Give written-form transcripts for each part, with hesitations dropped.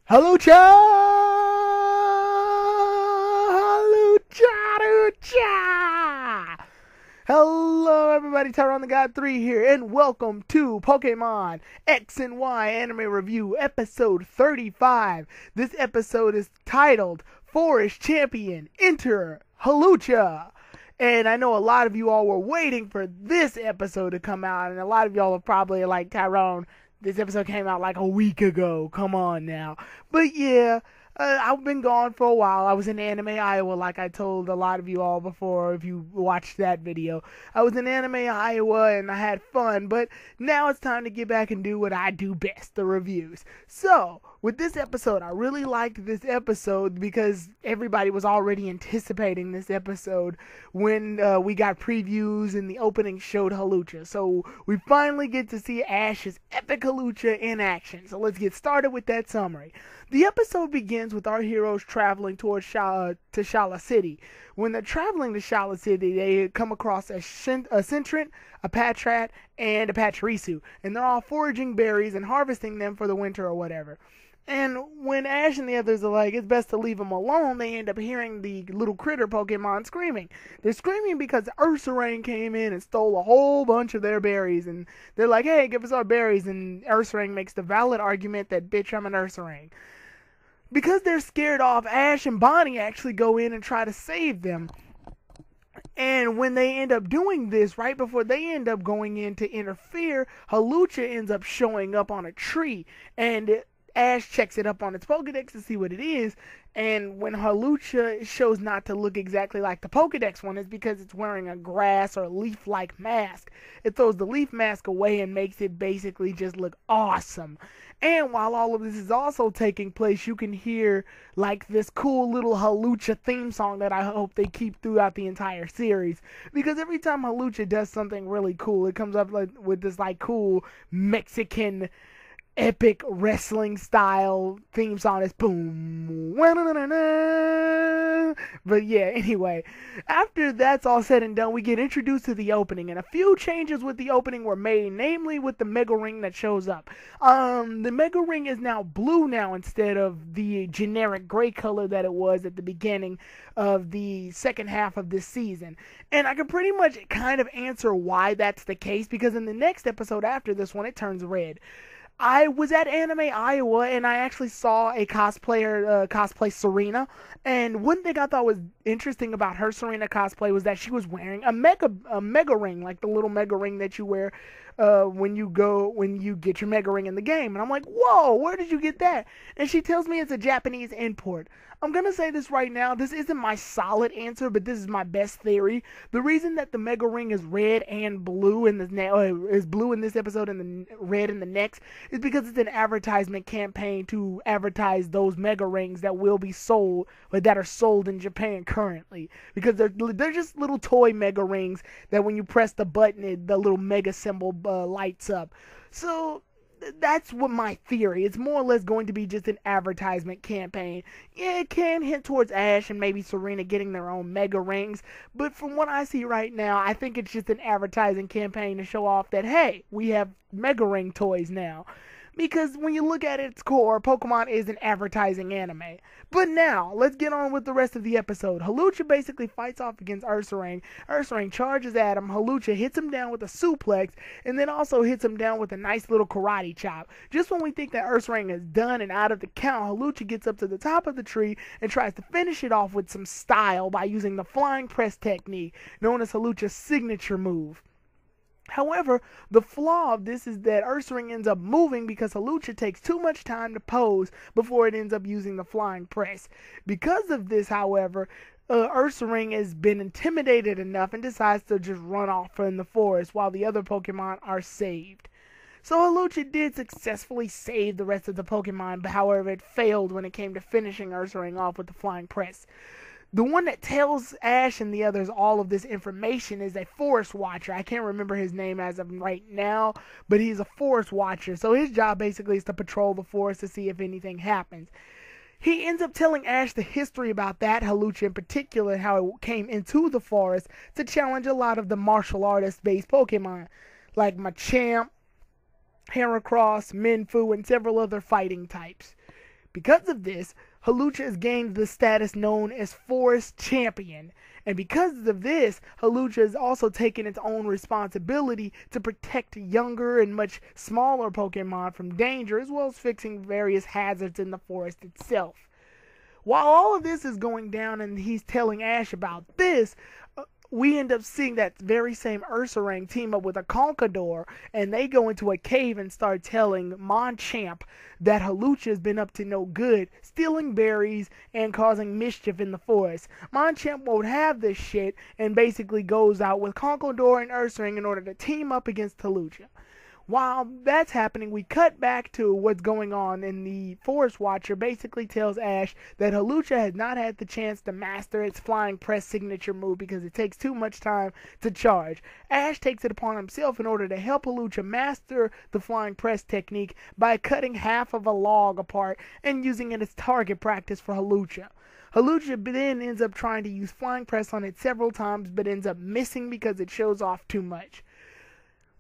Hawlucha! Hawlucha! Hello everybody, Tyrone the God 3 here, and welcome to Pokemon X and Y Anime Review, episode 35. This episode is titled, Forest Champion, Enter Hawlucha! And I know a lot of you all were waiting for this episode to come out, and a lot of y'all are probably like, Tyrone, this episode came out like a week ago. Come on now. But yeah, I've been gone for a while. I was in Anime Iowa, like I told a lot of you all before, if you watched that video. I was in Anime Iowa and I had fun, but now it's time to get back and do what I do best, the reviews. So, with this episode, I really liked this episode because everybody was already anticipating this episode when we got previews and the opening showed Hawlucha. So, we finally get to see Ash's epic Hawlucha in action. So, let's get started with that summary. The episode begins with our heroes traveling towards Shala City. When they're traveling to Shala City, they come across a Centrant, a Patrat, and a Pachirisu. And they're all foraging berries and harvesting them for the winter or whatever. And when Ash and the others are like, it's best to leave them alone, they end up hearing the little critter Pokemon screaming. They're screaming because Ursaring came in and stole a whole bunch of their berries. And they're like, hey, give us our berries. And Ursaring makes the valid argument that, bitch, I'm an Ursaring. Because they're scared off, Ash and Bonnie actually go in and try to save them. And when they end up doing this, right before they end up going in to interfere, Hawlucha ends up showing up on a tree. And Ash checks it up on its Pokedex to see what it is, and when Hawlucha shows not to look exactly like the Pokedex one, it's because it's wearing a grass or leaf-like mask. It throws the leaf mask away and makes it basically just look awesome. And while all of this is also taking place, you can hear like this cool little Hawlucha theme song that I hope they keep throughout the entire series. Because every time Hawlucha does something really cool, it comes up with this like cool Mexican epic wrestling style theme song. Is boom. But yeah, anyway, after that's all said and done, we get introduced to the opening, and a few changes with the opening were made, namely with the Mega Ring that shows up. The Mega Ring is now blue now instead of the generic gray color that it was at the beginning of the second half of this season. And I can pretty much kind of answer why that's the case, because in the next episode after this one, it turns red. I was at Anime Iowa and I actually saw a cosplayer cosplay Serena, and one thing I thought was interesting about her Serena cosplay was that she was wearing a mega ring, like the little mega ring that you wear when you get your mega ring in the game. And I'm like, whoa, where did you get that? And she tells me it's a Japanese import. I'm gonna say this right now, this isn't my solid answer, but this is my best theory. The reason that the Mega Ring is red and blue in is blue in this episode and the red in the next is because it's an advertisement campaign to advertise those Mega Rings that will be sold, or that are sold in Japan currently. Because they're just little toy Mega Rings that when you press the button, the little Mega symbol lights up. So that's what my theory. It's more or less going to be just an advertisement campaign. Yeah, it can hint towards Ash and maybe Serena getting their own Mega Rings, but from what I see right now, I think it's just an advertising campaign to show off that, hey, we have Mega Ring toys now. Because when you look at its core, Pokemon is an advertising anime. But now, let's get on with the rest of the episode. Hawlucha basically fights off against Ursaring. Ursaring charges at him. Hawlucha hits him down with a suplex, and then also hits him down with a nice little karate chop. Just when we think that Ursaring is done and out of the count, Hawlucha gets up to the top of the tree and tries to finish it off with some style by using the flying press technique, known as Hawlucha's signature move. However, the flaw of this is that Ursaring ends up moving because Hawlucha takes too much time to pose before it ends up using the flying press. Because of this, however, Ursaring has been intimidated enough and decides to just run off in the forest while the other Pokemon are saved. So Hawlucha did successfully save the rest of the Pokemon, but however it failed when it came to finishing Ursaring off with the flying press. The one that tells Ash and the others all of this information is a forest watcher. I can't remember his name as of right now, but he's a forest watcher. So his job basically is to patrol the forest to see if anything happens. He ends up telling Ash the history about that Hawlucha in particular, how it came into the forest to challenge a lot of the martial artist-based Pokemon, like Machamp, Heracross, Minfu, and several other fighting types. Because of this, Hawlucha has gained the status known as Forest Champion. And because of this, Hawlucha has also taken its own responsibility to protect younger and much smaller Pokemon from danger, as well as fixing various hazards in the forest itself. While all of this is going down and he's telling Ash about this, we end up seeing that very same Ursaring team up with a Conquador, and they go into a cave and start telling Machamp that Hawlucha has been up to no good, stealing berries and causing mischief in the forest. Machamp won't have this shit and basically goes out with Conquador and Ursaring in order to team up against Hawlucha. While that's happening, we cut back to what's going on, and the Forest Watcher basically tells Ash that Hawlucha has not had the chance to master its Flying Press signature move because it takes too much time to charge. Ash takes it upon himself in order to help Hawlucha master the Flying Press technique by cutting half of a log apart and using it as target practice for Hawlucha. Hawlucha then ends up trying to use Flying Press on it several times, but ends up missing because it shows off too much.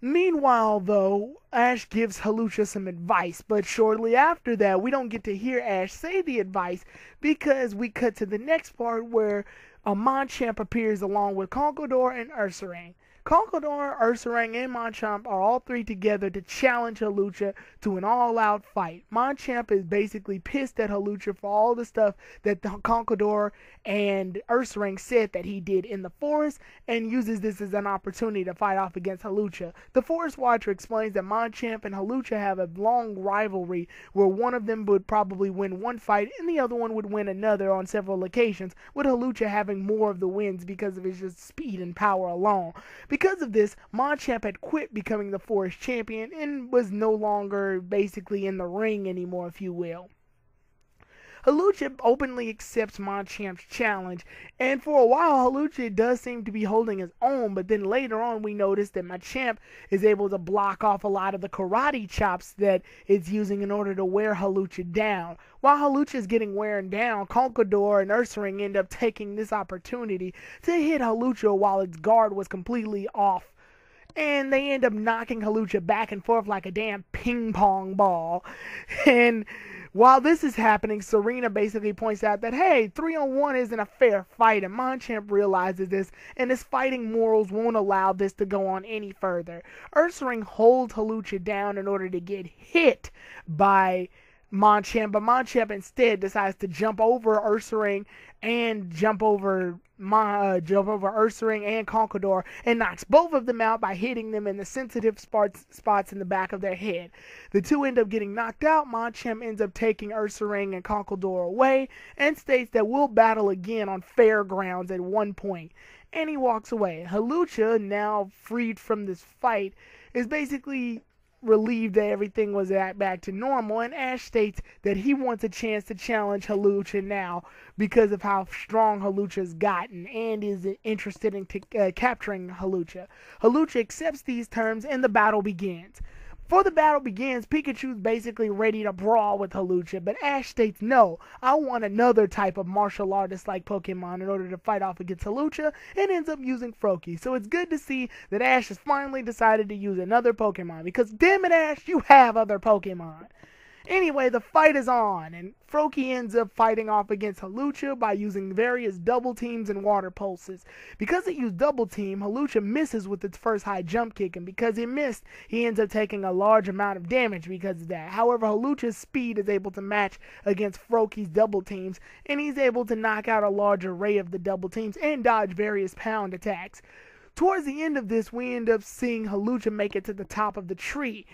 Meanwhile, though, Ash gives Hawlucha some advice, but shortly after that, we don't get to hear Ash say the advice because we cut to the next part where a Machamp appears along with Conquador and Ursaring. Conquador, Ursaring, and Machamp are all three together to challenge Hawlucha to an all-out fight. Machamp is basically pissed at Hawlucha for all the stuff that the Conquador and Ursaring said that he did in the forest, and uses this as an opportunity to fight off against Hawlucha. The Forest Watcher explains that Machamp and Hawlucha have a long rivalry where one of them would probably win one fight and the other one would win another on several occasions, with Hawlucha having more of the wins because of his just speed and power alone. Because of this, Machamp had quit becoming the Forest Champion and was no longer basically in the ring anymore, if you will. Hawlucha openly accepts Machamp's challenge, and for a while Hawlucha does seem to be holding his own, but then later on we notice that Machamp is able to block off a lot of the karate chops that it's using in order to wear Hawlucha down. While Hawlucha is getting wearing down, Conquador and Ursaring end up taking this opportunity to hit Hawlucha while its guard was completely off. And they end up knocking Hawlucha back and forth like a damn ping pong ball. And while this is happening, Serena basically points out that, hey, 3-on-1 isn't a fair fight, and Machamp realizes this, and his fighting morals won't allow this to go on any further. Ursaring holds Hawlucha down in order to get hit by Machamp, but Machamp instead decides to jump over Ursaring and jump over Ursaring and Conquador and knocks both of them out by hitting them in the sensitive spots in the back of their head. The two end up getting knocked out. Machamp ends up taking Ursaring and Conquador away and states that we'll battle again on fair grounds at one point. And he walks away. Hawlucha, now freed from this fight, is basically relieved that everything was back to normal, and Ash states that he wants a chance to challenge Hawlucha now because of how strong Hawlucha's gotten and is interested in capturing Hawlucha. Hawlucha accepts these terms and the battle begins. Before the battle begins, Pikachu's basically ready to brawl with Hawlucha, but Ash states, no, I want another type of martial artist-like Pokemon in order to fight off against Hawlucha, and ends up using Froakie. So it's good to see that Ash has finally decided to use another Pokemon, because damn it, Ash, you have other Pokemon. Anyway, the fight is on, and Froakie ends up fighting off against Hawlucha by using various double teams and water pulses. Because it used double team, Hawlucha misses with its first high jump kick, and because he missed, he ends up taking a large amount of damage because of that. However, Hawlucha's speed is able to match against Froakie's double teams, and he's able to knock out a large array of the double teams and dodge various pound attacks. Towards the end of this, we end up seeing Hawlucha make it to the top of the tree.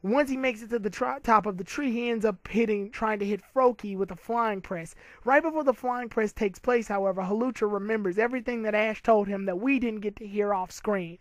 Once he makes it to the top of the tree, he ends up trying to hit Froakie with a flying press. Right before the flying press takes place, however, Hawlucha remembers everything that Ash told him that we didn't get to hear off screen.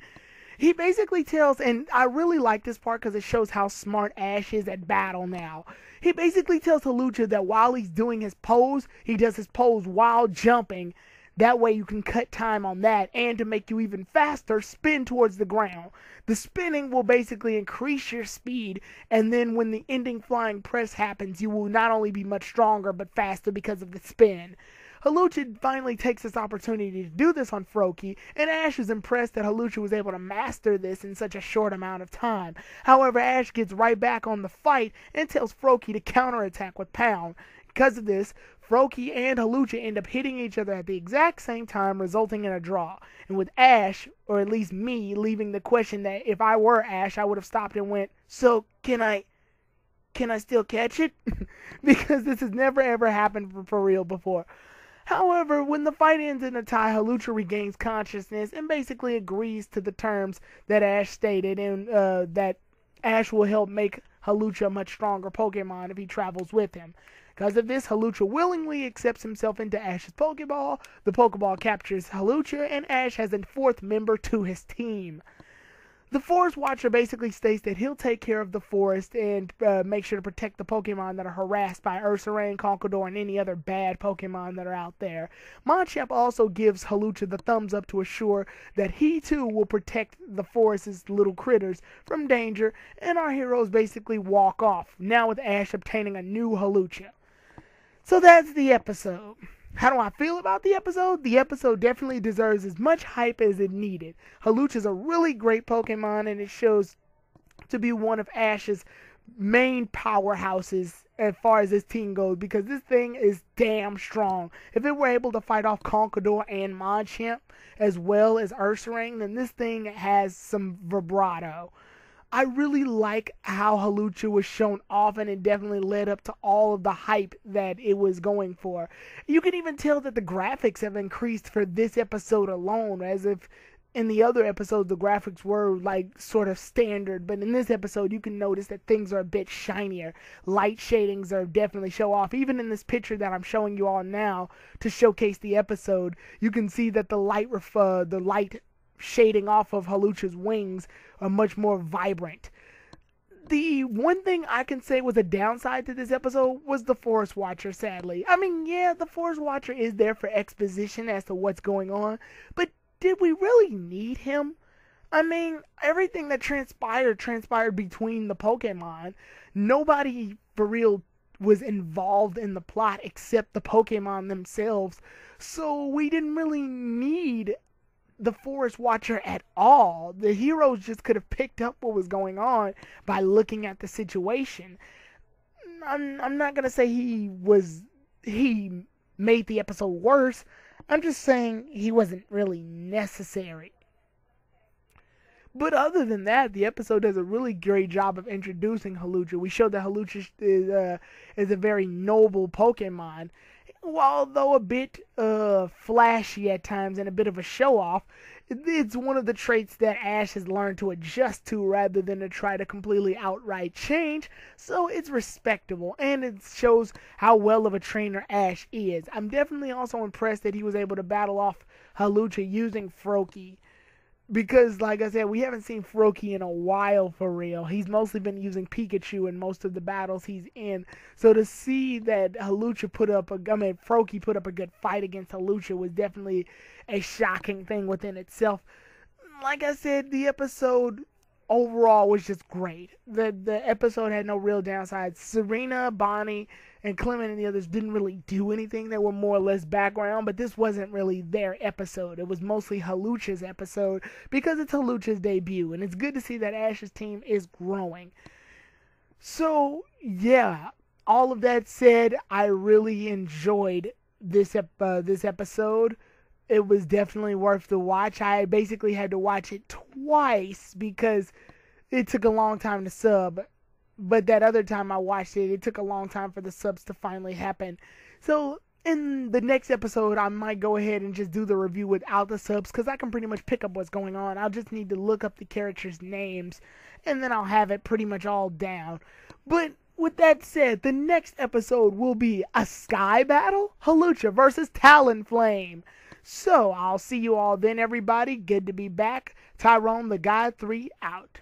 He basically tells, and I really like this part because it shows how smart Ash is at battle now. He basically tells Hawlucha that while he's doing his pose, he does his pose while jumping. That way you can cut time on that, and to make you even faster, spin towards the ground. The spinning will basically increase your speed, and then when the ending flying press happens, you will not only be much stronger, but faster because of the spin. Hawlucha finally takes this opportunity to do this on Froakie, and Ash is impressed that Hawlucha was able to master this in such a short amount of time. However, Ash gets right back on the fight and tells Froakie to counterattack with Pound. Because of this, Froakie and Hawlucha end up hitting each other at the exact same time, resulting in a draw. And with Ash, or at least me, leaving the question that if I were Ash, I would have stopped and went, so can I still catch it? Because this has never ever happened for real before. However, when the fight ends in a tie, Hawlucha regains consciousness and basically agrees to the terms that Ash stated, and that Ash will help make Hawlucha a much stronger Pokemon if he travels with him. Because of this, Hawlucha willingly accepts himself into Ash's Pokeball. The Pokeball captures Hawlucha, and Ash has a fourth member to his team. The Forest Watcher basically states that he'll take care of the forest and make sure to protect the Pokemon that are harassed by Ursaring, Conkeldurr, and any other bad Pokemon that are out there. Machop also gives Hawlucha the thumbs up to assure that he too will protect the forest's little critters from danger, and our heroes basically walk off, now with Ash obtaining a new Hawlucha. So that's the episode. How do I feel about the episode? The episode definitely deserves as much hype as it needed. Hawlucha is a really great Pokemon, and it shows to be one of Ash's main powerhouses as far as this team goes, because this thing is damn strong. If it were able to fight off Conkeldurr and Machop as well as Ursaring, then this thing has some vibrato. I really like how Hawlucha was shown off, and it definitely led up to all of the hype that it was going for. You can even tell that the graphics have increased for this episode alone, as if in the other episodes the graphics were like sort of standard, but in this episode you can notice that things are a bit shinier. Light shadings are definitely show off. Even in this picture that I'm showing you all now to showcase the episode, you can see that the light shading off of Hawlucha's wings are much more vibrant. The one thing I can say was a downside to this episode was the Forest Watcher, sadly. I mean, yeah, the Forest Watcher is there for exposition as to what's going on, but did we really need him? I mean, everything that transpired between the Pokemon. Nobody, for real, was involved in the plot except the Pokemon themselves, so we didn't really need the Forest Watcher at all. The heroes just could have picked up what was going on by looking at the situation. I'm not gonna say he made the episode worse. I'm just saying he wasn't really necessary. But other than that, the episode does a really great job of introducing Hawlucha. We showed that Hawlucha is a very noble Pokemon. Although a bit flashy at times and a bit of a show-off, it's one of the traits that Ash has learned to adjust to rather than to try to completely outright change, so it's respectable, and it shows how well of a trainer Ash is. I'm definitely also impressed that he was able to battle off Hawlucha using Froakie, because, like I said, we haven't seen Froakie in a while for real. He's mostly been using Pikachu in most of the battles he's in. So to see that Froakie put up a good fight against Hawlucha was definitely a shocking thing within itself. Like I said, the episode overall was just great. The episode had no real downsides. Serena, Bonnie, and Clement and the others didn't really do anything. They were more or less background, but this wasn't really their episode. It was mostly Hawlucha's episode because it's Hawlucha's debut, and it's good to see that Ash's team is growing. So, yeah, all of that said, I really enjoyed this episode. It was definitely worth the watch. I basically had to watch it twice because it took a long time to sub. But that other time I watched it, it took a long time for the subs to finally happen. So in the next episode, I might go ahead and just do the review without the subs, because I can pretty much pick up what's going on. I'll just need to look up the characters' names, and then I'll have it pretty much all down. But with that said, the next episode will be a Sky Battle, Hawlucha versus Talonflame. So I'll see you all then, everybody. Good to be back. Tyrone the God 3 out.